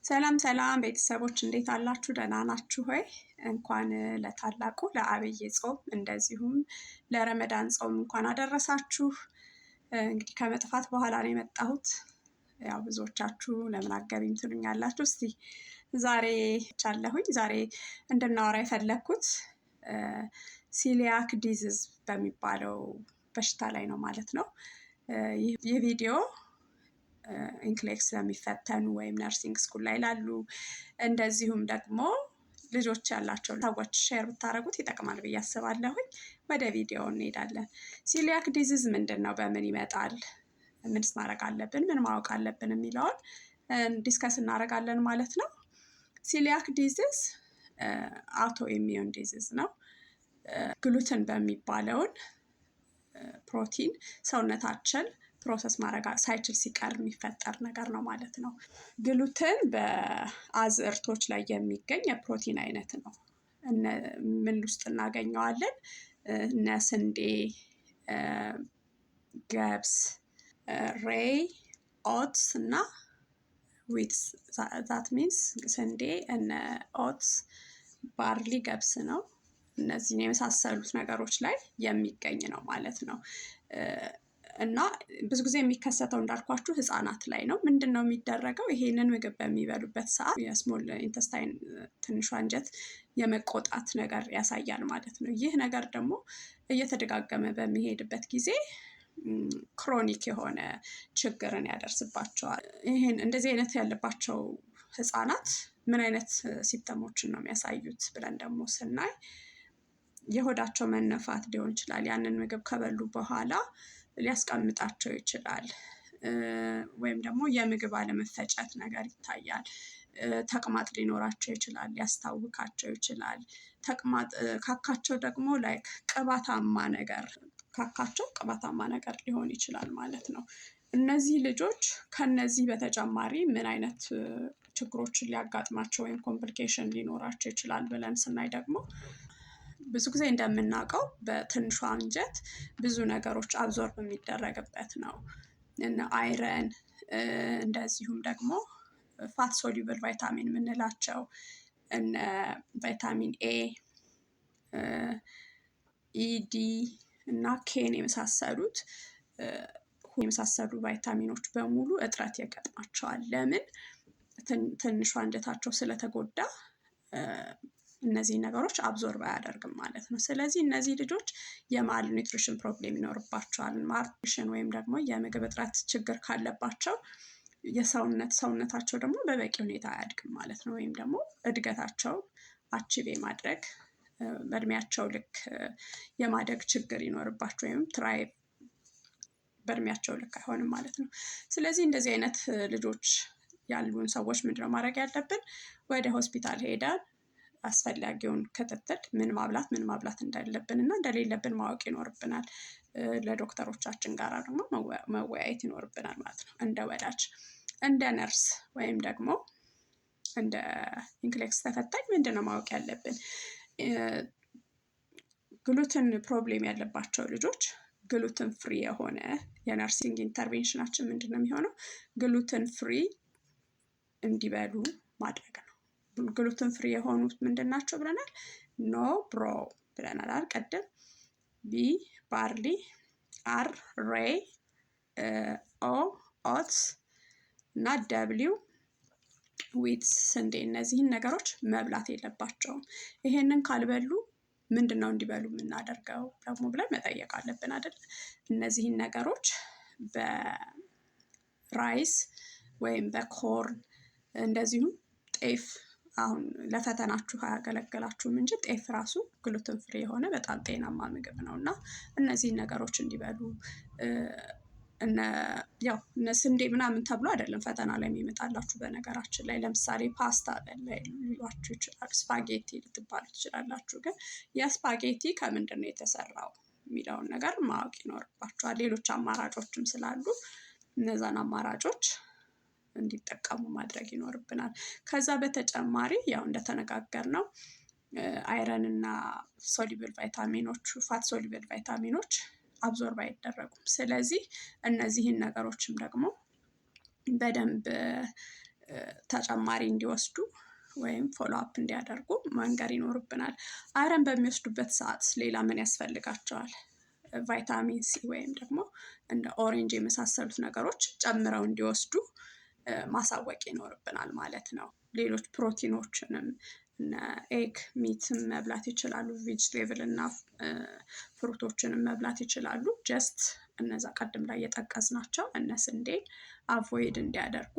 ሰላም ሰላም ቤተሰቦች እንዴት አላችሁ? ደህና ናችሁ ሆይ? እንኳን ለታላቁ ለአብይ ጾም እንደዚሁም ለረመዳን ጾም እንኳን አደረሳችሁ። እንግዲህ ከመጥፋት በኋላ ነው የመጣሁት። ያው ብዙዎቻችሁ ለምን አትገቢም ትሉኛላችሁ። እስቲ ዛሬ ቻለሁኝ ዛሬ እንድናወራ የፈለኩት ሲሊያክ ዲዚዝ በሚባለው በሽታ ላይ ነው ማለት ነው። ይህ ቪዲዮ ኢንክሌክስ ለሚፈተኑ ወይም ነርሲንግ ስኩል ላይ ላሉ እንደዚሁም ደግሞ ልጆች ያላቸው ሰዎች ሼር ብታደርጉት ይጠቅማል ብዬ አስባለሁኝ። ወደ ቪዲዮ እንሄዳለን። ሲሊያክ ዲዚዝ ምንድን ነው? በምን ይመጣል? ምንስ ማድረግ አለብን? ምን ማወቅ አለብን? የሚለውን ዲስከስ እናደርጋለን ማለት ነው። ሲሊያክ ዲዚዝ አውቶ ኢሚዩን ዲዚዝ ነው። ግሉተን በሚባለውን ፕሮቲን ሰውነታችን ፕሮሰስ ማድረግ ሳይችል ሲቀር የሚፈጠር ነገር ነው ማለት ነው። ግሉተን በአዝዕርቶች ላይ የሚገኝ የፕሮቲን አይነት ነው። ምን ውስጥ እናገኘዋለን? እነ ስንዴ፣ ገብስ፣ ሬይ፣ ኦትስ እና ዊትስ ዛት ሚንስ ስንዴ እነ ኦትስ፣ ባርሊ፣ ገብስ ነው። እነዚህን የመሳሰሉት ነገሮች ላይ የሚገኝ ነው ማለት ነው። እና ብዙ ጊዜ የሚከሰተው እንዳልኳችሁ ህፃናት ላይ ነው። ምንድን ነው የሚደረገው? ይሄንን ምግብ በሚበሉበት ሰዓት የስሞል ኢንተስታይን ትንሿ አንጀት የመቆጣት ነገር ያሳያል ማለት ነው። ይህ ነገር ደግሞ እየተደጋገመ በሚሄድበት ጊዜ ክሮኒክ የሆነ ችግርን ያደርስባቸዋል። ይሄን እንደዚህ አይነት ያለባቸው ህፃናት ምን አይነት ሲምፕተሞችን ነው የሚያሳዩት ብለን ደግሞ ስናይ የሆዳቸው መነፋት ሊሆን ይችላል። ያንን ምግብ ከበሉ በኋላ ሊያስቀምጣቸው ይችላል። ወይም ደግሞ የምግብ አለመፈጨት ነገር ይታያል። ተቅማጥ ሊኖራቸው ይችላል፣ ሊያስታውካቸው ይችላል። ተቅማጥ ካካቸው ደግሞ ላይክ ቅባታማ ነገር ካካቸው ቅባታማ ነገር ሊሆን ይችላል ማለት ነው። እነዚህ ልጆች ከነዚህ በተጨማሪ ምን አይነት ችግሮችን ሊያጋጥማቸው ወይም ኮምፕሊኬሽን ሊኖራቸው ይችላል ብለን ስናይ ደግሞ ብዙ ጊዜ እንደምናውቀው በትንሿ አንጀት ብዙ ነገሮች አብዞርብ የሚደረግበት ነው። እነ አይረን እንደዚሁም ደግሞ ፋት ሶሉብል ቫይታሚን የምንላቸው እነ ቫይታሚን ኤ፣ ኢዲ እና ኬን የመሳሰሉት ቫይታሚኖች በሙሉ እጥረት ያጋጥማቸዋል። ለምን? ትንሿ አንጀታቸው ስለተጎዳ እነዚህ ነገሮች አብዞርብ አያደርግም ማለት ነው። ስለዚህ እነዚህ ልጆች የማል ኒውትሪሽን ፕሮብሌም ይኖርባቸዋል። ማልኒውትሪሽን ወይም ደግሞ የምግብ እጥረት ችግር ካለባቸው ሰውነታቸው ደግሞ በበቂ ሁኔታ አያድግም ማለት ነው። ወይም ደግሞ እድገታቸው አቺቭ የማድረግ በእድሜያቸው ልክ የማደግ ችግር ይኖርባቸው ወይም ትራይቭ በእድሜያቸው ልክ አይሆንም ማለት ነው። ስለዚህ እንደዚህ አይነት ልጆች ያሉን ሰዎች ምንድነው ማድረግ ያለብን? ወደ ሆስፒታል ሄደን አስፈላጊውን ክትትል ምን ማብላት እንዳለብን እና እንደሌለብን ማወቅ ይኖርብናል። ለዶክተሮቻችን ጋር ደግሞ መወያየት ይኖርብናል ማለት ነው። እንደ ወላጅ፣ እንደ ነርስ ወይም ደግሞ እንደ ኢንክሌክስ ተፈታኝ ምንድነው ማወቅ ያለብን? ግሉተን ፕሮብሌም ያለባቸው ልጆች ግሉተን ፍሪ የሆነ የነርሲንግ ኢንተርቬንሽናችን ምንድነው የሚሆነው? ግሉተን ፍሪ እንዲበሉ ማድረግ ነው። ግሉተን ፍሪ የሆኑት ምንድን ናቸው ብለናል? ኖ ብሮ ብለናል አይደል? ቀደም ቢ ባርሊ፣ አር ሬይ፣ ኦ ኦትስ እና ደብሊው ዊትስ ስንዴ። እነዚህን ነገሮች መብላት የለባቸውም። ይሄንን ካልበሉ ምንድነው እንዲበሉ የምናደርገው ደግሞ ብለን መጠየቅ አለብን አይደል? እነዚህን ነገሮች በራይስ ወይም በኮርን እንደዚሁም ጤፍ፣ አሁን ለፈተናችሁ አያገለግላችሁም እንጂ ጤፍ ራሱ ግሉተን ፍሪ የሆነ በጣም ጤናማ ምግብ ነው። እና እነዚህን ነገሮች እንዲበሉ ያው እነ ስንዴ ምናምን ተብሎ አይደለም ፈተና ላይ የሚመጣላችሁ። በነገራችን ላይ ለምሳሌ ፓስታ ላይ ሊሏችሁ ይችላል፣ ስፓጌቲ ልትባሉ ትችላላችሁ። ግን የስፓጌቲ ከምንድን ነው የተሰራው የሚለውን ነገር ማወቅ ይኖርባችኋል። ሌሎች አማራጮችም ስላሉ እነዛን አማራጮች እንዲጠቀሙ ማድረግ ይኖርብናል። ከዛ በተጨማሪ ያው እንደተነጋገርነው አይረን እና ሶሉብል ቫይታሚኖቹ ፋት ሶሉብል ቫይታሚኖች አብዞርብ አይደረጉም። ስለዚህ እነዚህን ነገሮችም ደግሞ በደንብ ተጨማሪ እንዲወስዱ ወይም ፎሎ አፕ እንዲያደርጉ መንገር ይኖርብናል። አይረን በሚወስዱበት ሰዓት ሌላ ምን ያስፈልጋቸዋል? ቫይታሚን ሲ ወይም ደግሞ እንደ ኦሬንጅ የመሳሰሉት ነገሮች ጨምረው እንዲወስዱ ማሳወቅ ይኖርብናል ማለት ነው። ሌሎች ፕሮቲኖችንም ኤግ ሚትም መብላት ይችላሉ። ቬጅቴብል እና ፍሩቶችንም መብላት ይችላሉ። ጀስት እነዛ ቀድም ላይ የጠቀስናቸው እነ ስንዴን አቮይድ እንዲያደርጉ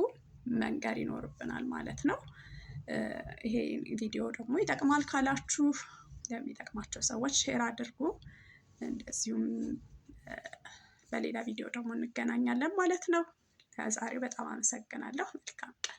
መንገር ይኖርብናል ማለት ነው። ይሄ ቪዲዮ ደግሞ ይጠቅማል ካላችሁ ለሚጠቅማቸው ሰዎች ሼር አድርጉ። እንደዚሁም በሌላ ቪዲዮ ደግሞ እንገናኛለን ማለት ነው። ለዛሬው በጣም አመሰግናለሁ። መልካም ቀን